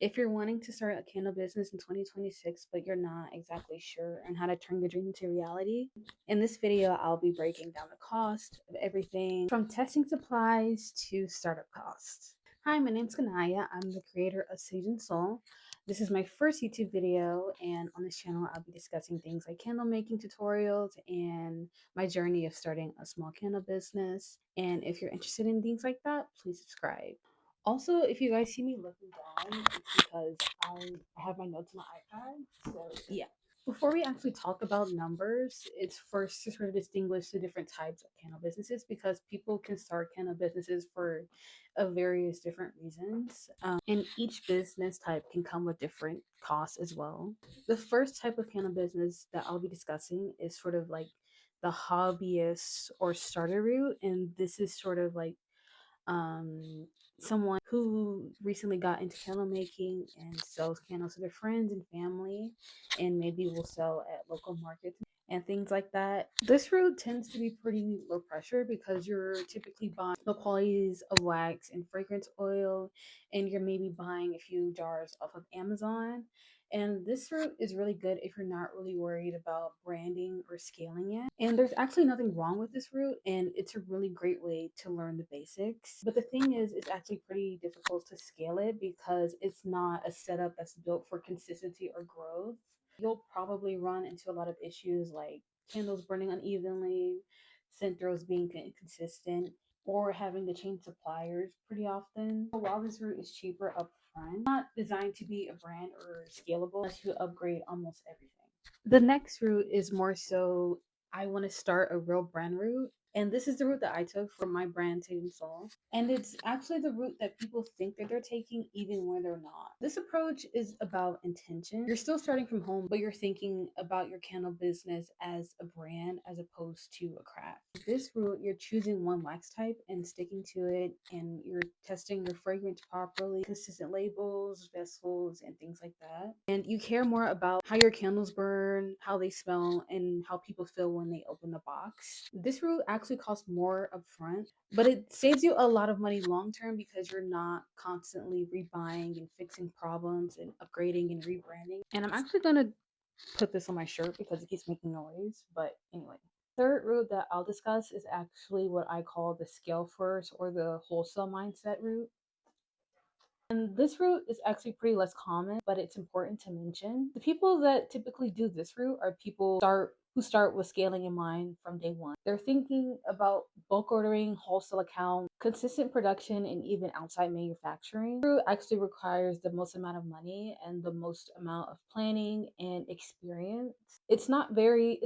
If you're wanting to start a candle business in 2026, but you're not exactly sure on how to turn your dream into reality, in this video, I'll be breaking down the cost of everything from testing supplies to startup costs. Hi, my name's Kanaya. I'm the creator of Sage and Soul. This is my first YouTube video, and on this channel, I'll be discussing things like candle making tutorials and my journey of starting a small candle business. And if you're interested in things like that, please subscribe. Also, if you guys see me looking down, it's because I have my notes on my iPad. So, yeah. Before we actually talk about numbers, it's first to sort of distinguish the different types of candle businesses because people can start candle businesses for various different reasons. And each business type can come with different costs as well. The first type of candle business that I'll be discussing is sort of like the hobbyist or starter route. And this is sort of like um, someone who recently got into candle making and sells candles to their friends and family, and maybe will sell at local markets and things like that. This route tends to be pretty low pressure because you're typically buying the qualities of wax and fragrance oil, and you're maybe buying a few jars off of Amazon. And this route is really good if you're not really worried about branding or scaling it. And there's actually nothing wrong with this route, and it's a really great way to learn the basics. But the thing is, it's actually pretty difficult to scale it because it's not a setup that's built for consistency or growth. You'll probably run into a lot of issues like candles burning unevenly, scent throws being inconsistent, or having to change suppliers pretty often. While this route is cheaper upfront, it's not designed to be a brand or scalable unless you upgrade almost everything. The next route is more so I want to start a real brand route. And this is the route that I took for my brand, Sage and Soul. And it's actually the route that people think that they're taking, even when they're not. This approach is about intention. You're still starting from home, but you're thinking about your candle business as a brand as opposed to a craft. This route, you're choosing one wax type and sticking to it, and you're testing your fragrance properly, consistent labels, vessels, and things like that. And you care more about how your candles burn, how they smell, and how people feel when they open the box. This route actually costs more upfront, but it saves you a lot of money long term because you're not constantly rebuying and fixing problems and upgrading and rebranding. And I'm actually gonna put this on my shirt because it keeps making noise. But anyway, third route that I'll discuss is actually what I call the scale first or the wholesale mindset route. And this route is actually pretty less common, but it's important to mention. The people that typically do this route are people who start with scaling in mind from day one. They're thinking about bulk ordering, wholesale account, consistent production, and even outside manufacturing. This route actually requires the most amount of money and the most amount of planning and experience. It's not very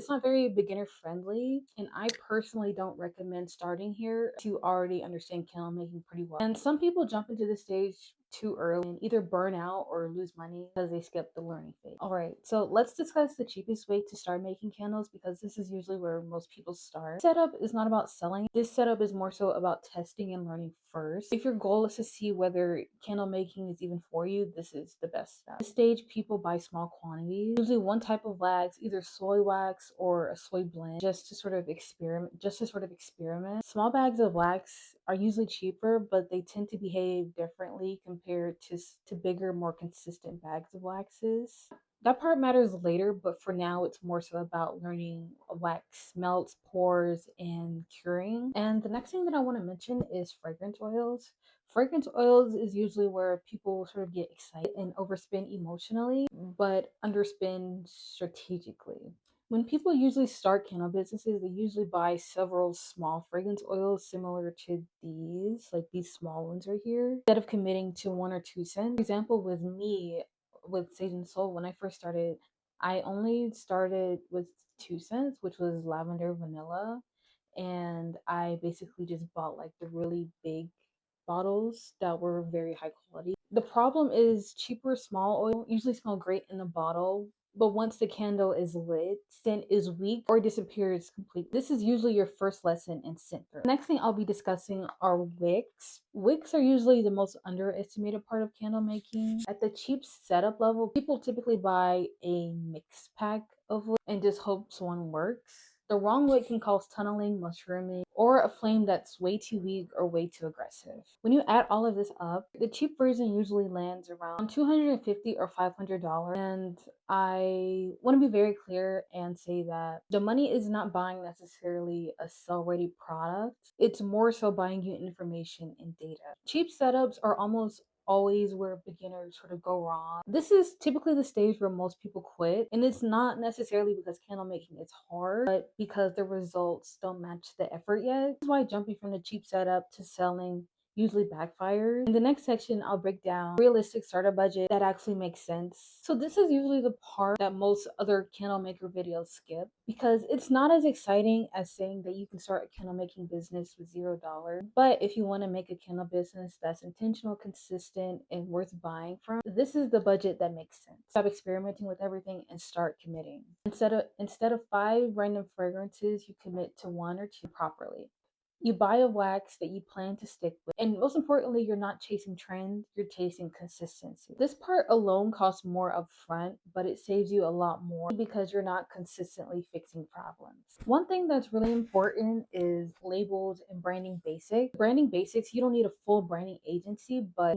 beginner friendly, and I personally don't recommend starting here to already understand candle making pretty well. And some people jump into this stage too early and either burn out or lose money because they skip the learning phase. All right, so let's discuss the cheapest way to start making candles because this is usually where most people start. Setup is not about selling. This setup is more so about testing and learning first. If your goal is to see whether candle making is even for you, this is the best step. At this stage, people buy small quantities, usually one type of wax, either soy wax or a soy blend, just to sort of experiment. Small bags of wax are usually cheaper, but they tend to behave differently compared to bigger, more consistent bags of waxes. That part matters later, but for now, it's more so about learning wax melts, pours, and curing. And the next thing that I want to mention is fragrance oils. Fragrance oils is usually where people sort of get excited and overspend emotionally, but underspend strategically. When people usually start candle businesses, they usually buy several small fragrance oils similar to these, like these small ones right here, instead of committing to one or two scents. For example, with me, with Sage and Soul, when I first started, I only started with two scents, which was lavender vanilla, and I basically just bought like the really big bottles that were very high quality. The problem is cheaper small oil usually smell great in the bottle, but once the candle is lit, scent is weak or disappears completely. This is usually your first lesson in scent throw. Next thing I'll be discussing are wicks. Wicks are usually the most underestimated part of candle making. At the cheap setup level, people typically buy a mix pack of wicks and just hopes one works. The wrong wick can cause tunneling, mushrooming, or a flame that's way too weak or way too aggressive. When you add all of this up, the cheap version usually lands around $250 or $500. And I want to be very clear and say that the money is not buying necessarily a sell ready product, it's more so buying you information and data. Cheap setups are almost always where beginners sort of go wrong. This is typically the stage where most people quit, and it's not necessarily because candle making is hard, but because the results don't match the effort yet. This is why jumping from the cheap setup to selling usually backfires. In the next section, I'll break down realistic starter budget that actually makes sense. So this is usually the part that most other candle maker videos skip because it's not as exciting as saying that you can start a candle making business with $0. But if you want to make a candle business that's intentional, consistent, and worth buying from, this is the budget that makes sense. Stop experimenting with everything and start committing. Instead of 5 random fragrances, you commit to 1 or 2 properly. You buy a wax that you plan to stick with. And most importantly, you're not chasing trends, you're chasing consistency. This part alone costs more upfront, but it saves you a lot more because you're not consistently fixing problems. One thing that's really important is labels and branding basics. Branding basics, you don't need a full branding agency, but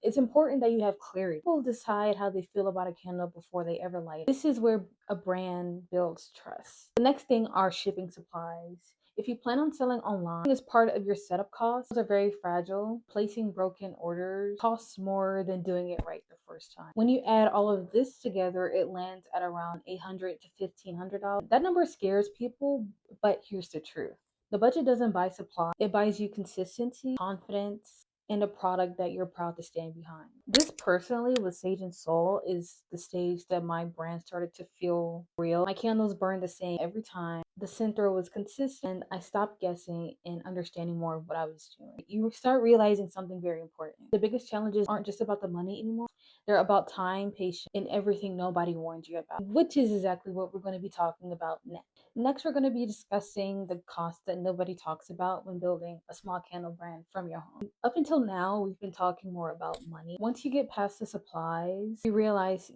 it's important that you have clarity. People decide how they feel about a candle before they ever light it. This is where a brand builds trust. The next thing are shipping supplies. If you plan on selling online as part of your setup costs, those are very fragile. Placing broken orders costs more than doing it right the first time. When you add all of this together, it lands at around $800 to $1,500. That number scares people, but here's the truth. The budget doesn't buy supply, it buys you consistency, confidence, and a product that you're proud to stand behind. This personally with Sage and Soul is the stage that my brand started to feel real. My candles burned the same every time. The center was consistent. I stopped guessing and understanding more of what I was doing. You start realizing something very important. The biggest challenges aren't just about the money anymore. They're about time, patience, and everything nobody warned you about, which is exactly what we're going to be talking about next. Next, we're going to be discussing the cost that nobody talks about when building a small candle brand from your home. Up until now, we've been talking more about money. Once you get past the supplies, you realize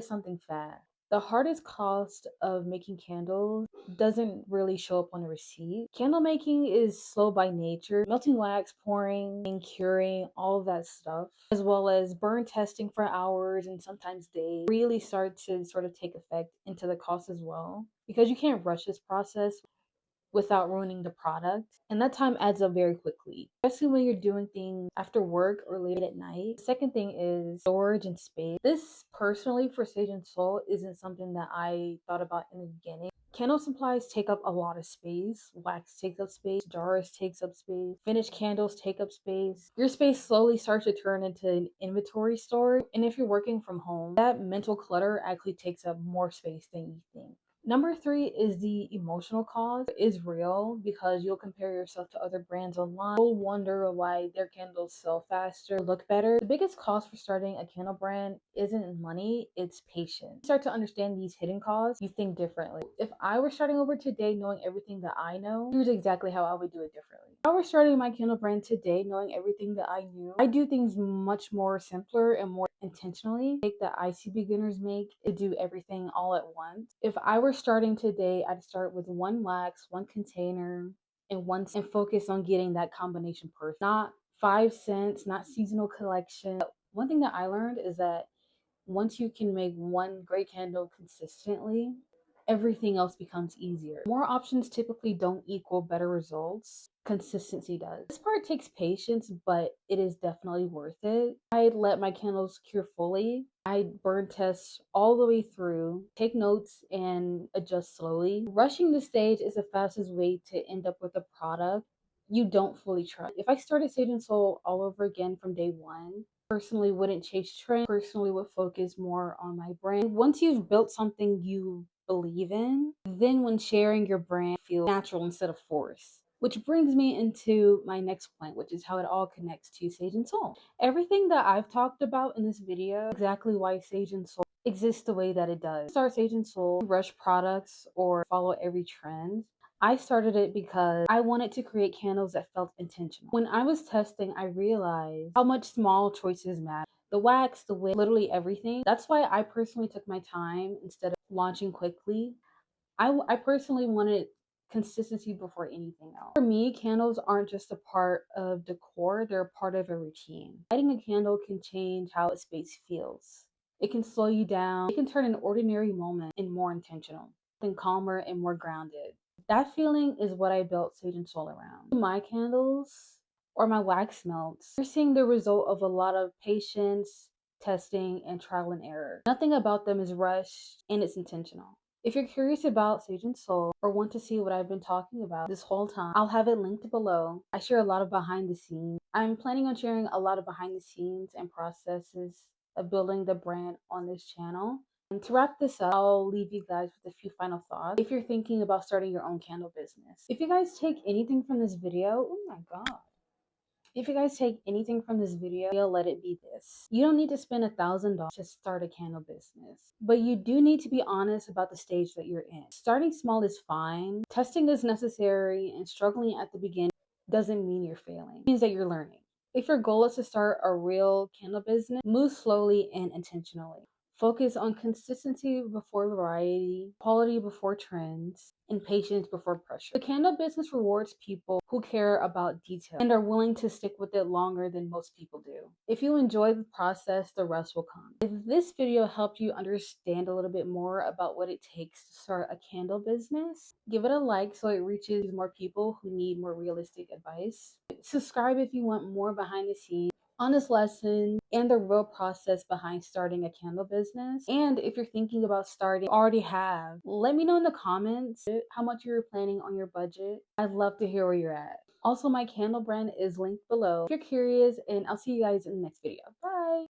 something fast. The hardest cost of making candles doesn't really show up on a receipt. Candle making is slow by nature. Melting wax, pouring, and curing, all of that stuff, as well as burn testing for hours and sometimes days, really start to sort of take effect into the cost as well. Because you can't rush this process without ruining the product. And that time adds up very quickly, especially when you're doing things after work or late at night. The second thing is storage and space. This personally for Sage and Soul isn't something that I thought about in the beginning. Candle supplies take up a lot of space. Wax takes up space, jars takes up space, finished candles take up space. Your space slowly starts to turn into an inventory store. And if you're working from home, that mental clutter actually takes up more space than you think. Number 3 is the emotional cost is real because you'll compare yourself to other brands online. You'll wonder why their candles sell faster, look better. The biggest cost for starting a candle brand isn't money, it's patience. You start to understand these hidden costs, you think differently. If I were starting over today knowing everything that I know, here's exactly how I would do it differently. If I were starting my candle brand today knowing everything that I knew, I do things much more simpler and more intentionally. Make that I see beginners make to do everything all at once. If I were starting today, I'd start with 1 wax, 1 container, and focus on getting that combination perfect. Not 5 cents, not seasonal collection. One thing that I learned is that once you can make one great candle consistently, everything else becomes easier. More options typically don't equal better results. Consistency does. This part takes patience, but it is definitely worth it. I let my candles cure fully. I burn test all the way through, take notes, and adjust slowly. Rushing the stage is the fastest way to end up with a product you don't fully trust. If I started Sage and Soul all over again from day one, personally wouldn't chase trends, personally would focus more on my brand. Once you've built something you believe in, then when sharing your brand feels natural instead of forced. Which brings me into my next point, which is how it all connects to Sage and Soul. Everything that I've talked about in this video, exactly why Sage and Soul exists the way that it does. Start Sage and Soul, rush products, or follow every trend. I started it because I wanted to create candles that felt intentional. When I was testing, I realized how much small choices matter. The wax, the wick, literally everything. That's why I personally took my time instead of launching quickly. I personally wanted consistency before anything else. For me, candles aren't just a part of decor, they're a part of a routine. Lighting a candle can change how a space feels. It can slow you down. It can turn an ordinary moment in more intentional, then calmer and more grounded. That feeling is what I built Sage and Soul around. My candles or my wax melts, you're seeing the result of a lot of patience, testing, and trial and error. Nothing about them is rushed and it's intentional. If you're curious about Sage and Soul or want to see what I've been talking about this whole time, I'll have it linked below. I share a lot of behind the scenes. I'm planning on sharing a lot of behind the scenes and processes of building the brand on this channel. And to wrap this up, I'll leave you guys with a few final thoughts if you're thinking about starting your own candle business. If you guys take anything from this video, oh my god. If you guys take anything from this video, let it be this. You don't need to spend $1,000 to start a candle business, but you do need to be honest about the stage that you're in. Starting small is fine, testing is necessary, and struggling at the beginning doesn't mean you're failing. It means that you're learning. If your goal is to start a real candle business, move slowly and intentionally. Focus on consistency before variety, quality before trends, and patience before pressure. The candle business rewards people who care about detail and are willing to stick with it longer than most people do. If you enjoy the process, the rest will come. If this video helped you understand a little bit more about what it takes to start a candle business, give it a like so it reaches more people who need more realistic advice. Subscribe if you want more behind the scenes, honest lessons, and the real process behind starting a candle business. And if you're thinking about starting, already have, let me know in the comments how much you're planning on your budget. I'd love to hear where you're at. Also, my candle brand is linked below if you're curious, and I'll see you guys in the next video. Bye!